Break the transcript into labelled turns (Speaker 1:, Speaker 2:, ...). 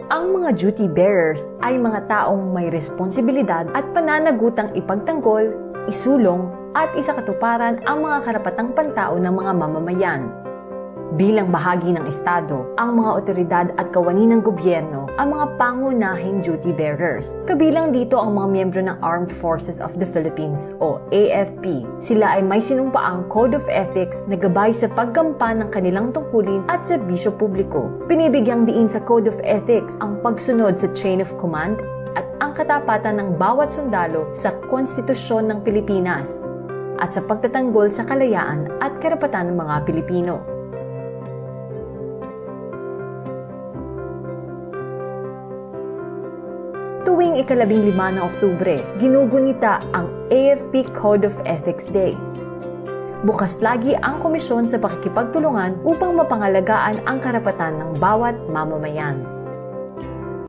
Speaker 1: Ang mga duty bearers ay mga taong may responsibilidad at pananagutang ipagtanggol, isulong at isakatuparan ang mga karapatang pantao ng mga mamamayan. Bilang bahagi ng Estado, ang mga otoridad at kawani ng gobyerno ang mga pangunahing duty bearers. Kabilang dito ang mga miyembro ng Armed Forces of the Philippines o AFP. Sila ay may sinumpaang Code of Ethics na gabay sa paggampan ng kanilang tungkulin at serbisyo publiko. Binibigyang diin sa Code of Ethics ang pagsunod sa chain of command at ang katapatan ng bawat sundalo sa konstitusyon ng Pilipinas at sa pagtatanggol sa kalayaan at karapatan ng mga Pilipino. Tuwing ika-15 ng Oktubre, ginugunita ang AFP Code of Ethics Day. Bukas lagi ang komisyon sa pakikipagtulungan upang mapangalagaan ang karapatan ng bawat mamamayan.